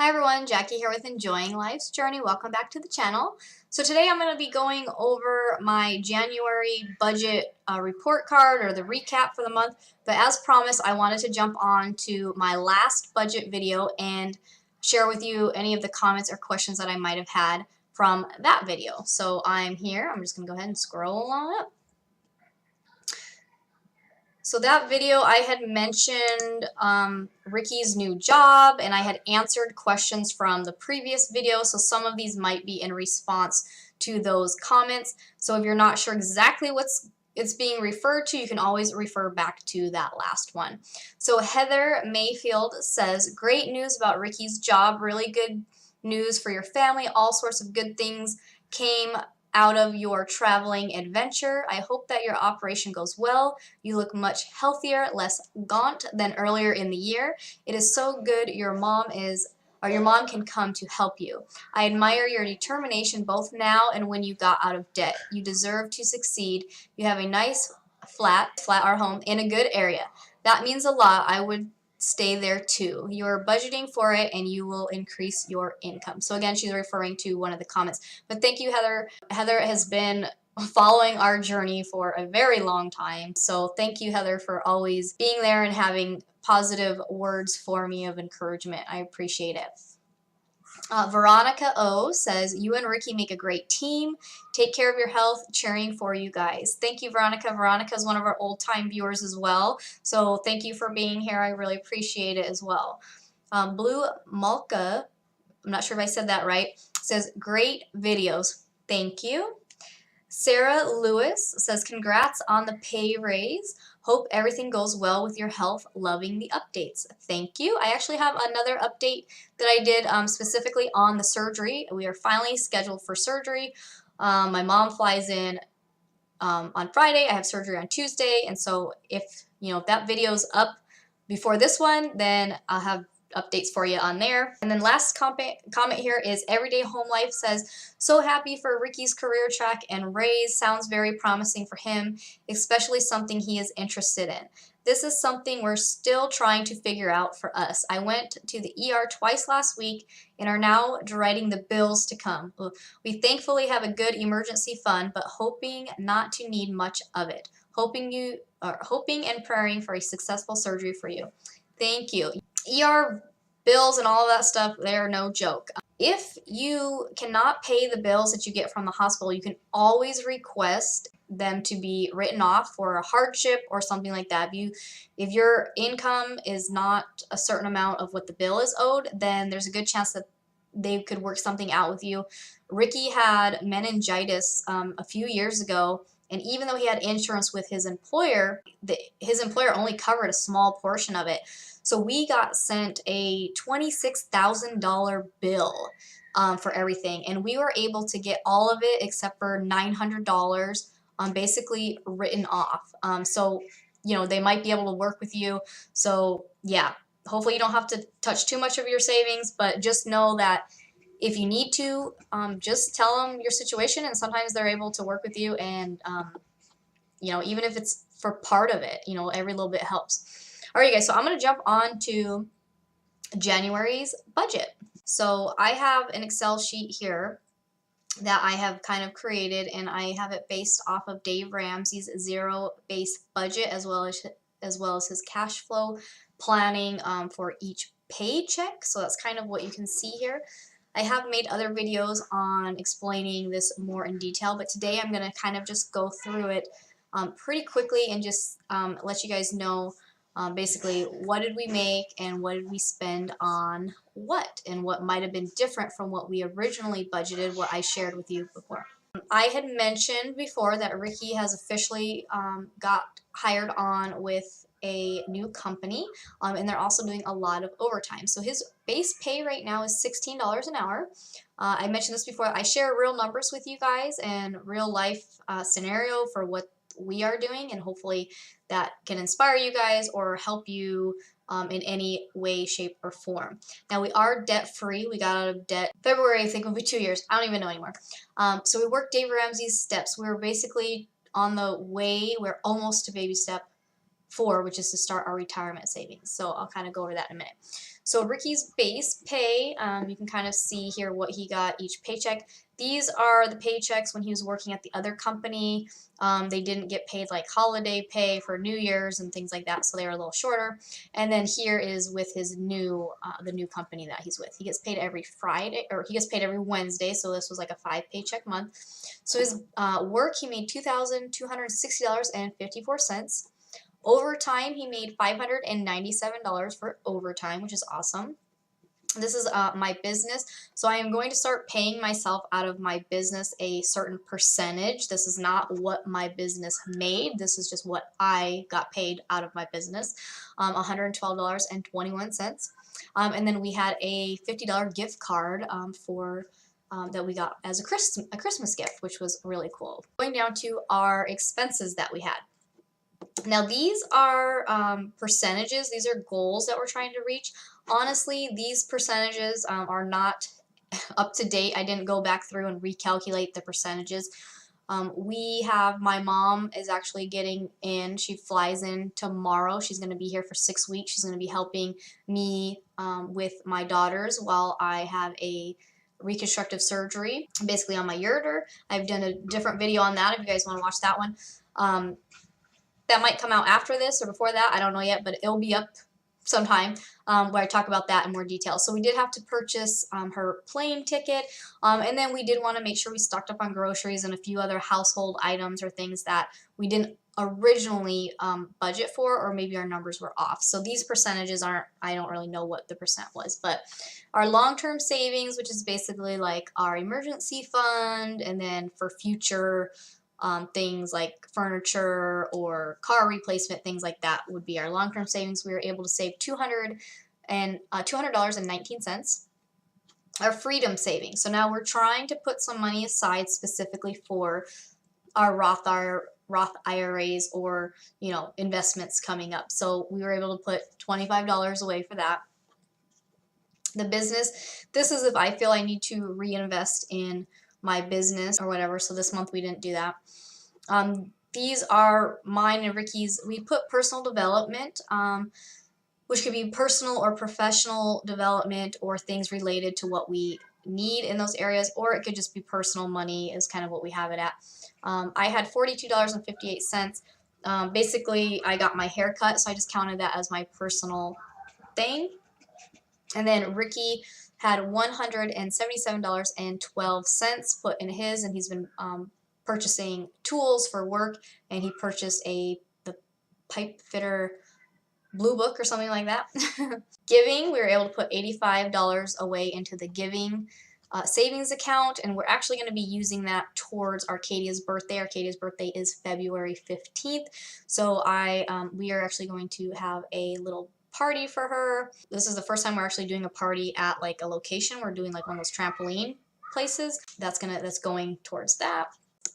Hi everyone, Jackie here with Enjoying Life's Journey. Welcome back to the channel. So today I'm going to be going over my January budget report card, or the recap for the month. But as promised, I wanted to jump on to my last budget video and share with you any of the comments or questions that I might have had from that video. So I'm here. I'm just going to go ahead and scroll on up. So that video, I had mentioned Ricky's new job, and I had answered questions from the previous video, so some of these might be in response to those comments. So if you're not sure exactly it's being referred to, you can always refer back to that last one. So Heather Mayfield says, great news about Ricky's job, really good news for your family, all sorts of good things came out of your traveling adventure. I hope that your operation goes well. You look much healthier, less gaunt than earlier in the year. It is so good your mom can come to help you. I admire your determination both now and when you got out of debt. You deserve to succeed. You have a nice flat or home in a good area. That means a lot. I would stay there too. You're budgeting for it and you will increase your income. So again, she's referring to one of the comments. But thank you, Heather. Heather has been following our journey for a very long time. So thank you, Heather, for always being there and having positive words for me of encouragement. I appreciate it. Veronica O says, you and Ricky make a great team. Take care of your health. Cheering for you guys. Thank you, Veronica. Veronica is one of our old-time viewers as well. So thank you for being here. I really appreciate it as well. Blue Malka, I'm not sure if I said that right, says, great videos. Thank you. Sarah Lewis says, congrats on the pay raise. Hope everything goes well with your health. Loving the updates. Thank you. I actually have another update that I did specifically on the surgery. We are finally scheduled for surgery. My mom flies in on Friday. I have surgery on Tuesday. And so if that video's up before this one, then I'll have updates for you on there. And then last comment here is Everyday Home Life says, so happy for Ricky's career track and raise. Sounds very promising for him, especially something he is interested in. This is something we're still trying to figure out for us. I went to the ER twice last week and are now dreading the bills to come. We thankfully have a good emergency fund, but hoping not to need much of it. Hoping and praying for a successful surgery for you. Thank you. ER bills and all of that stuff, they're no joke. If you cannot pay the bills that you get from the hospital, you can always request them to be written off for a hardship or something like that. If your income is not a certain amount of what the bill is owed, then there's a good chance that they could work something out with you. Ricky had meningitis a few years ago, and even though he had insurance with his employer only covered a small portion of it. So we got sent a $26,000 bill for everything, and we were able to get all of it except for $900 basically written off. So they might be able to work with you. So yeah, hopefully you don't have to touch too much of your savings, but just know that if you need to, just tell them your situation, and sometimes they're able to work with you. And even if it's for part of it, every little bit helps. All right, guys, so I'm going to jump on to January's budget. So I have an Excel sheet here that I have kind of created, and I have it based off of Dave Ramsey's zero-based budget as well as his cash flow planning for each paycheck. So that's kind of what you can see here. I have made other videos on explaining this more in detail, but today I'm going to kind of just go through it pretty quickly and just let you guys know basically what did we make and what did we spend on what, and what might have been different from what we originally budgeted, what I shared with you before. I had mentioned before that Ricky has officially got hired on with a new company, and they're also doing a lot of overtime. So his base pay right now is $16 an hour. I mentioned this before. I share real numbers with you guys and real life scenario for what we are doing, and hopefully that can inspire you guys or help you in any way, shape, or form. Now, we are debt-free. We got out of debt February, I think, will be 2 years. I don't even know anymore. So we worked Dave Ramsey's steps. We were basically on the way. We're almost to baby step for, which is to start our retirement savings. So I'll kind of go over that in a minute. So Ricky's base pay, you can kind of see here what he got each paycheck. These are the paychecks when he was working at the other company. They didn't get paid like holiday pay for New Year's and things like that, so they were a little shorter. And then here is with his new, the new company that he's with. He gets paid every Friday, or he gets paid every Wednesday, so this was like a 5 paycheck month. So his work, he made $2,260.54. Overtime, he made $597 for overtime, which is awesome. This is my business, so I am going to start paying myself out of my business a certain percentage. This is not what my business made. This is just what I got paid out of my business, $112.21. And then we had a $50 gift card for that we got as a Christmas gift, which was really cool. Going down to our expenses that we had. Now these are percentages, these are goals that we're trying to reach. Honestly, these percentages are not up to date. I didn't go back through and recalculate the percentages. My mom is actually getting in. She flies in tomorrow. She's going to be here for 6 weeks. She's going to be helping me with my daughters while I have a reconstructive surgery, basically on my ureter. I've done a different video on that if you guys want to watch that one. That might come out after this or before that, I don't know yet, but it'll be up sometime where I talk about that in more detail. So we did have to purchase her plane ticket, and then we did want to make sure we stocked up on groceries and a few other household items or things that we didn't originally budget for, or maybe our numbers were off. So these percentages aren't, I don't really know what the percent was, but our long-term savings, which is basically like our emergency fund, and then for future things like furniture or car replacement, things like that would be our long-term savings. We were able to save $200.19. Our freedom savings. So now we're trying to put some money aside specifically for our Roth IRAs or, you know, investments coming up. So we were able to put $25 away for that. The business, this is if I feel I need to reinvest in my business or whatever. So this month we didn't do that. These are mine and Ricky's. We put personal development, which could be personal or professional development or things related to what we need in those areas, or it could just be personal money is kind of what we have it at. I had $42.58. Basically, I got my hair cut, so I just counted that as my personal thing. And then Ricky had $177.12 put in his, and he's been purchasing tools for work, and he purchased the pipe fitter blue book or something like that. Giving, we were able to put $85 away into the giving savings account, and we're actually going to be using that towards Arcadia's birthday. Arcadia's birthday is February 15th, so we are actually going to have a little party for her. This is the first time we're actually doing a party at like a location. We're doing like one of those trampoline places. That's going towards that.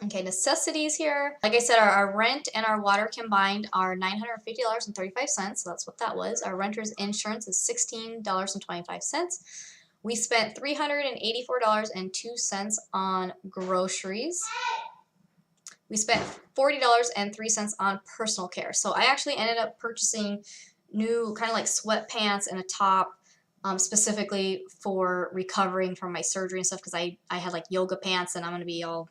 Okay, necessities here. Like I said, our rent and our water combined are $950.35, so that's what that was. Our renter's insurance is $16.25. We spent $384.02 on groceries. We spent $40.03 on personal care. So I actually ended up purchasing new kind of like sweatpants and a top specifically for recovering from my surgery and stuff, because I had like yoga pants and I'm going to be all,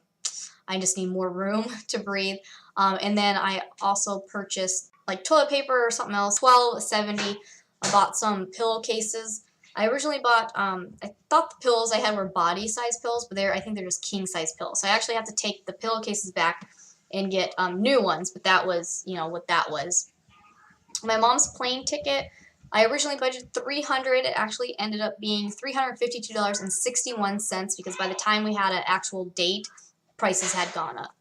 I just need more room to breathe. And then I also purchased like toilet paper or something else, $12.70. I bought some pillowcases. I originally bought, I thought the pillows I had were body size pillows, but I think they're just king size pillows. So I actually have to take the pillowcases back and get new ones, but that was, you know, what that was. My mom's plane ticket, I originally budgeted $300. It actually ended up being $352.61 because by the time we had an actual date, prices had gone up.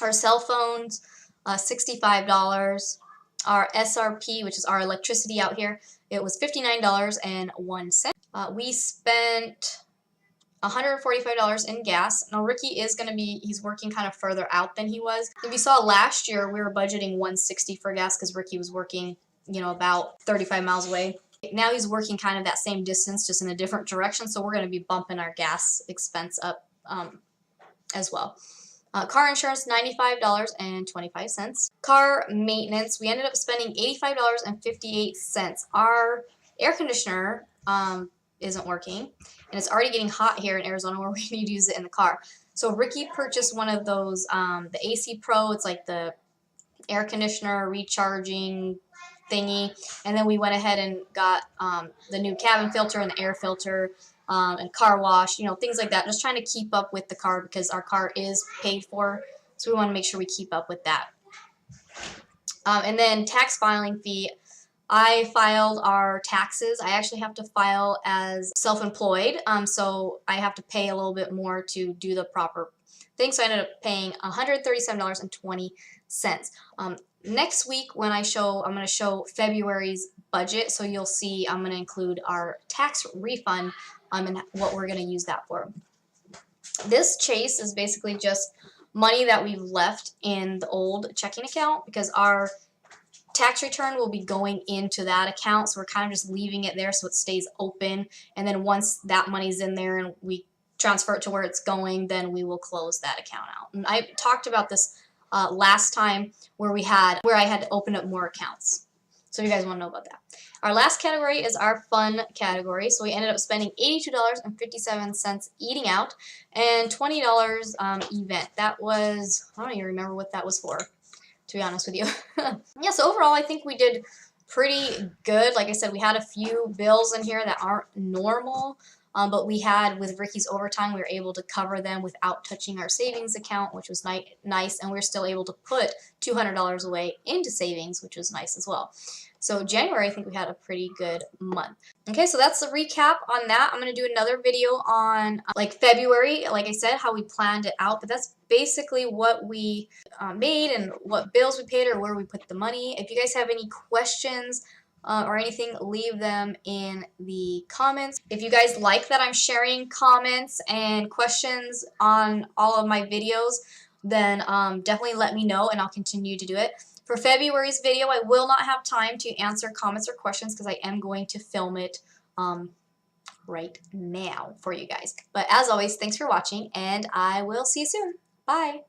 Our cell phones, $65. Our SRP, which is our electricity out here, it was $59.01. We spent $145 in gas. Now Ricky is going to be, he's working kind of further out than he was. If you saw last year, we were budgeting $160 for gas because Ricky was working, you know, about 35 miles away. Now he's working kind of that same distance, just in a different direction, so we're going to be bumping our gas expense up as well. Car insurance, $95.25. Car maintenance, we ended up spending $85.58. Our air conditioner isn't working, and it's already getting hot here in Arizona where we need to use it in the car. So Ricky purchased one of those, the AC Pro. It's like the air conditioner recharging thingy, and then we went ahead and got the new cabin filter and the air filter, and car wash, things like that, just trying to keep up with the car because our car is paid for, so we want to make sure we keep up with that. And then tax filing fee, I filed our taxes. I actually have to file as self-employed, so I have to pay a little bit more to do the proper thing, so I ended up paying $137.20. Next week when I'm going to show February's budget, so you'll see I'm going to include our tax refund and what we're going to use that for. This chase is basically just money that we've left in the old checking account because our tax return will be going into that account, so we're kind of just leaving it there so it stays open, and then once that money's in there and we transfer it to where it's going, then we will close that account out. And I talked about this last time where I had to open up more accounts. So if you guys want to know about that. Our last category is our fun category. So we ended up spending $82.57 eating out and $20 event. That was, I don't even remember what that was for, to be honest with you. Yeah, so overall I think we did pretty good. Like I said, we had a few bills in here that aren't normal, but we had, with Ricky's overtime, we were able to cover them without touching our savings account, which was nice, and we were still able to put $200 away into savings, which was nice as well. So January, I think we had a pretty good month. Okay, so that's the recap on that. I'm going to do another video on like February, like I said, how we planned it out, but that's basically what we made and what bills we paid or where we put the money. If you guys have any questions or anything, leave them in the comments. If you guys like that I'm sharing comments and questions on all of my videos, then definitely let me know and I'll continue to do it. For February's video, I will not have time to answer comments or questions because I am going to film it right now for you guys. But as always, thanks for watching, and I will see you soon. Bye!